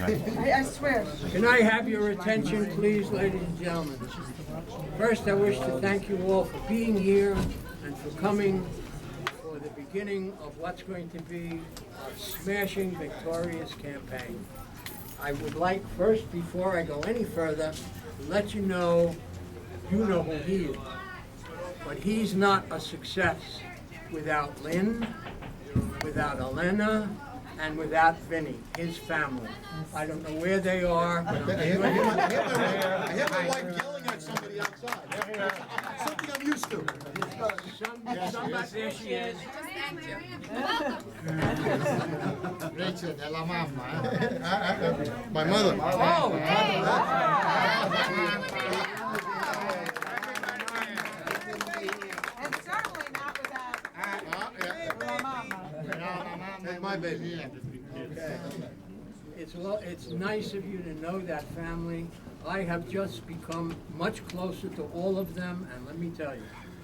I swear. Can I have your attention, please, ladies and gentlemen? First, I wish to thank you all for being here and for coming for the beginning of what's going to be a smashing, victorious campaign. I would like first, before I go any further, to let you know who he is. But he's not a success without Lynn, without Elena, and without Vinny, his family. I don't know where they are, but I'm I hear my wife yelling at somebody outside. Something I'm used to. somebody, there she is. Rachel, della mamma. My mother. Oh, And certainly not without That's my baby. it's nice of you to know that family. I have just become much closer to all of them, and let me tell you,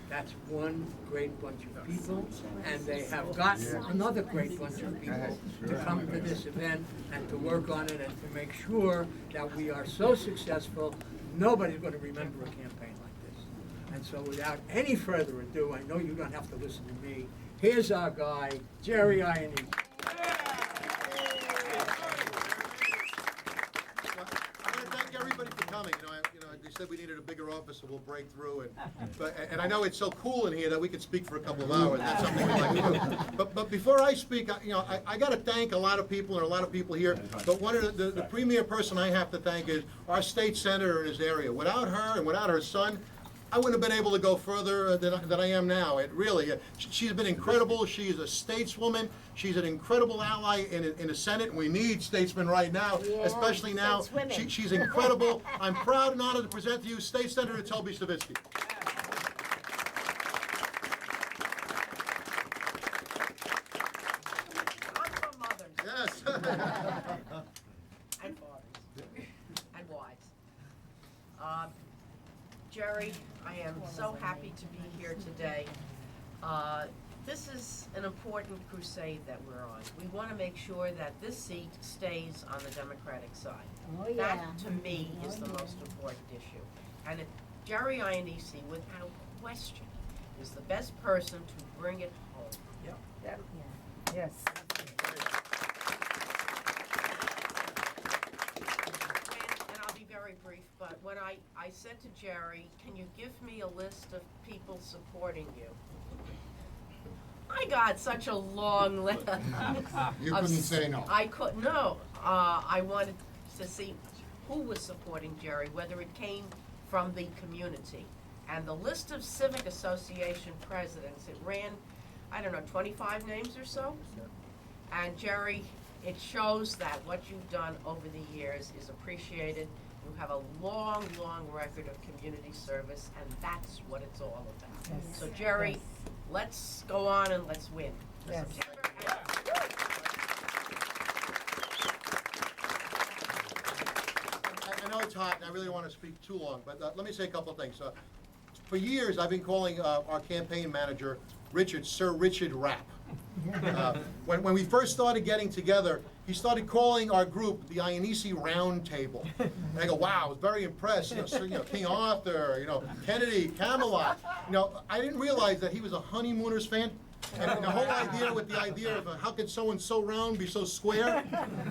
that's one great bunch of people, and they have gotten another great bunch of people to come to this event and to work on it and to make sure that we are so successful, nobody's going to remember a campaign like this. And so without any further ado, I know you don't have to listen to me, here's our guy, Jerry IANNECE'S. Everybody for coming. They said we needed a bigger office, so we'll break through. And I know it's so cool in here that we could speak for a couple of hours. That's something we like to do. But before I speak, I got to thank a lot of people, and a lot of people here. But one of the premier person I have to thank is our state senator in this area. Without her and without her son, I wouldn't have been able to go further than I am now. It really, she's been incredible. She's a stateswoman. She's an incredible ally in the Senate. And we need statesmen right now, especially now. She's incredible. I'm proud and honored to present to you State Senator Toby Savitsky. I'm from mothers. Yes. And fathers. And wives. Jerry, I am so happy to be here today. This is an important crusade that we're on. We want to make sure that this seat stays on the Democratic side. Oh, yeah. That, to me, is the most important issue. And Jerry IANNECE'S, without question, is the best person to bring it home. Yes. And I'll be very brief, but when I said to Jerry, can you give me a list of people supporting you? I got such a long list. You couldn't say no. I couldn't, no. I wanted to see who was supporting Jerry, whether it came from the community. And the list of civic association presidents, it ran, I don't know, 25 names or so? And Jerry, it shows that what you've done over the years is appreciated. You have a long, long record of community service, and that's what it's all about. Yes. So Jerry, let's go on and let's win. Yes. September I know it's hot, and I really don't want to speak too long, but let me say a couple of things. For years, I've been calling our campaign manager, Richard, Sir Richard Rapp. When we first started getting together, he started calling our group the IANNECE Round Table. And I go, wow, I was very impressed. King Arthur, Kennedy, Camelot. I didn't realize that he was a Honeymooners fan. And the whole idea with the idea of how could someone so round be so square?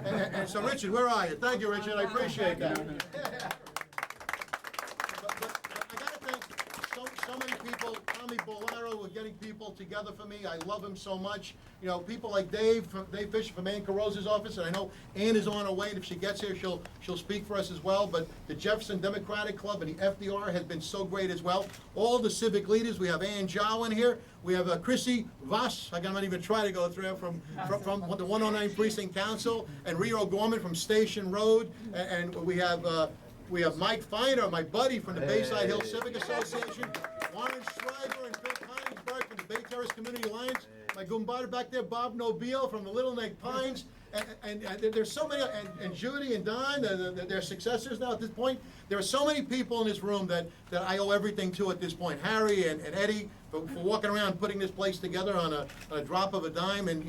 And so, Richard, where are you? Thank you, Richard. I appreciate that. But I got to thank so many people. Tommy Bolero was getting people together for me. I love him so much. People like Dave Fisher from Ann Carosa's office, and I know Ann is on her way, and if she gets here, she'll speak for us as well. But the Jefferson Democratic Club and the FDR has been so great as well. All the civic leaders. We have Ann Jowen here. We have Chrissy Voss. I cannot even try to go through from the 109 Precinct Council, and Rio Gorman from Station Road, and we have Mike Feiner, my buddy from the Bayside Hill Civic Association, Warren Schreiber and Bill Konigsberg from the Bay Terrace Community Alliance, my Gumbada back there, Bob Nobile from the Little Neck Pines, and there's so many, and Judy and Don, their successors now at this point. There are so many people in this room that I owe everything to at this point. Harry and Eddie for walking around putting this place together on a drop of a dime, and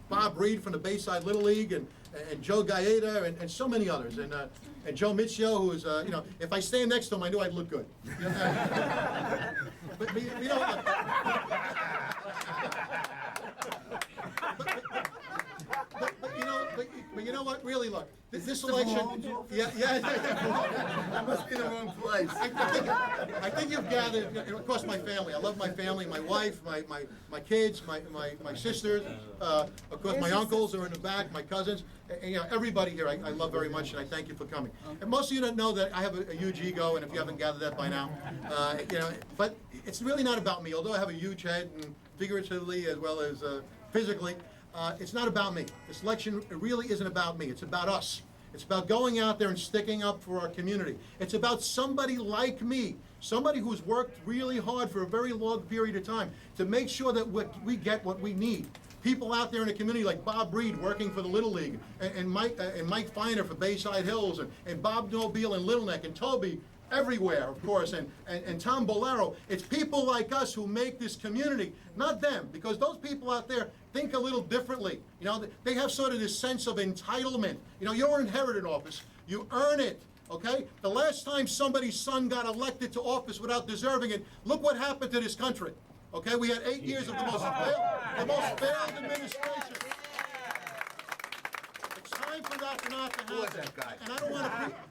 Bob Reed from the Bayside Little League, and and Joe Gaeta, and so many others, and Joe Mitzio, who is, you know, if I stand next to him, I knew I'd look good. But you know, but you know what? Really, look, this election. That must be the wrong place. I think you've gathered, of course, my family. I love my family, my wife, my kids, my sisters, of course, my uncles are in the back, my cousins, and, you know, everybody here I love very much, and I thank you for coming. And most of you don't know that I have a huge ego, and if you haven't gathered that by now, you know, but it's really not about me, although I have a huge head, and figuratively as well as physically. It's not about me. This election really isn't about me. It's about us. It's about going out there and sticking up for our community. It's about somebody like me, somebody who's worked really hard for a very long period of time to make sure that we get what we need. People out there in the community like Bob Reed working for the Little League, and Mike Feiner for Bayside Hills, and Bob Nobile in Little Neck, and Toby everywhere, of course, and Tom Bolero. It's people like us who make this community, not them, because those people out there think a little differently. You know, they have sort of this sense of entitlement. You know, you don't inherit an office, you earn it, okay? The last time somebody's son got elected to office without deserving it, look what happened to this country, okay? We had 8 years of the most failed administration. Time for that not to happen. Who was that guy? And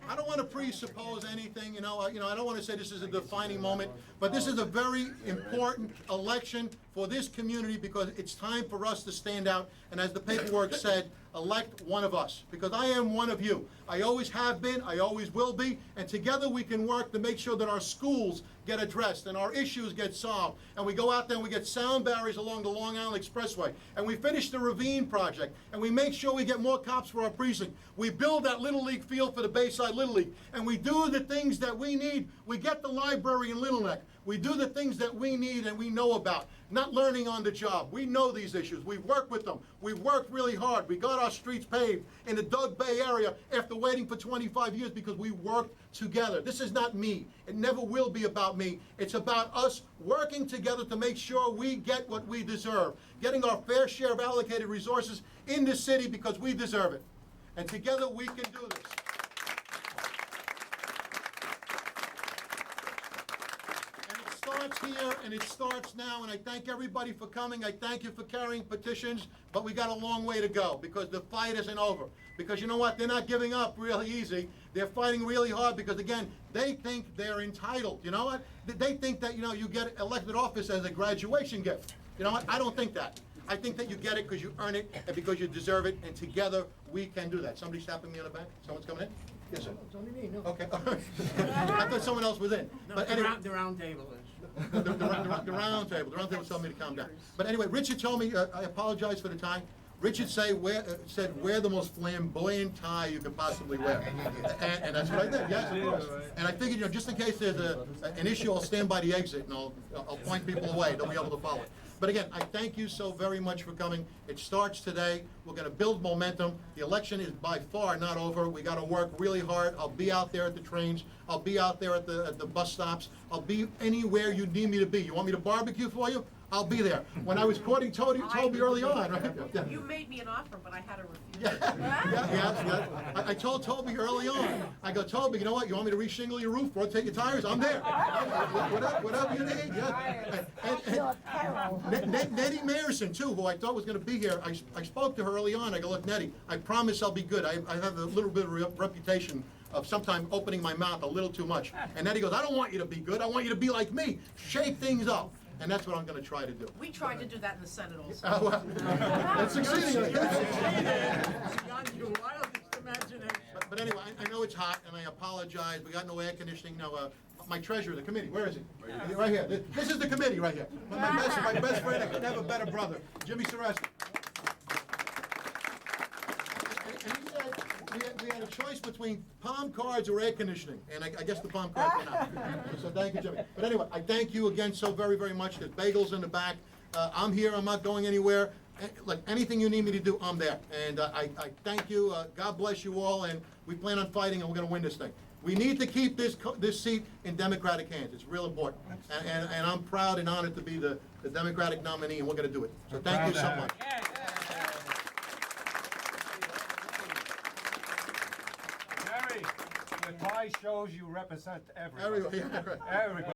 I don't want to presuppose anything. You know, I don't want to say this is a defining moment, but this is a very important election for this community because it's time for us to stand out. And as the paperwork said, elect one of us, because I am one of you. I always have been, I always will be, and together we can work to make sure that our schools get addressed and our issues get solved. And we go out there and we get sound barriers along the Long Island Expressway, and we finish the Ravine project, and we make sure we get more cops for our precinct. We build that Little League field for the Bayside Little League, and we do the things that we need. We get the library in Little Neck. We do the things that we need and we know about, not learning on the job. We know these issues. We've worked with them. We've worked really hard. We got our streets paved in the Doug Bay area after waiting for 25 years because we worked together. This is not me. It never will be about me. It's about us working together to make sure we get what we deserve, getting our fair share of allocated resources in the city because we deserve it. And together we can do this. It starts here and it starts now, and I thank everybody for coming. I thank you for carrying petitions, but we got a long way to go because the fight isn't over. Because you know what? They're not giving up really easy. They're fighting really hard because, again, they think they're entitled. You know what? They think that, you know, you get elected office as a graduation gift. You know what? I don't think that. I think that you get it because you earn it and because you deserve it, and together we can do that. Somebody's tapping me on the back? Someone's coming in? Yes, sir. It's only me, no. Okay. I thought someone else was in. No, But the anyway, round table is. the round table. The round table told me to calm down. But anyway, Richard told me, I apologize for the tie. Richard said, wear the most flamboyant tie you could possibly wear. And that's what I did, yes, of course. And I figured, you know, just in case there's an issue, I'll stand by the exit and I'll point people away. They'll be able to follow it. But again, I thank you so very much for coming. It starts today. We're going to build momentum. The election is by far not over. We got to work really hard. I'll be out there at the trains. I'll be out there at the bus stops. I'll be anywhere you need me to be. You want me to barbecue for you? I'll be there. When I was courting Toby early on, right? Yeah. You made me an offer, but I had to refuse. Yeah. I told Toby early on. I go, Toby, you know what? You want me to reshingle your roof, rotate your tires? I'm there. Whatever you need. Yeah. And Nettie Mayerson, too, who I thought was going to be here. I spoke to her early on. I go, look, Nettie, I promise I'll be good. I have a little bit of a reputation of sometimes opening my mouth a little too much. And Nettie goes, I don't want you to be good. I want you to be like me. Shake things up. And that's what I'm going to try to do. We tried to do that in the Senate also. Well, it's succeeding. Beyond your wildest imagination. But anyway, I know it's hot, and I apologize. We got no air conditioning. No, my treasurer, the committee, where is he? Right here. This is the committee right here. My best friend, I couldn't have a better brother, Jimmy Sereski. And he said we had a choice between palm cards or air conditioning, and I guess the palm cards went out. So thank you, Jimmy. But anyway, I thank you again so very, very much. There's bagels in the back. I'm here. I'm not going anywhere. Like anything you need me to do, I'm there. And I thank you. God bless you all, and we plan on fighting, and we're going to win this thing. We need to keep this seat in Democratic hands. It's real important. And I'm proud and honored to be the Democratic nominee, and we're going to do it. So thank you so much. Jerry, your tie shows you represent everybody. Everybody, yeah, right. Everybody.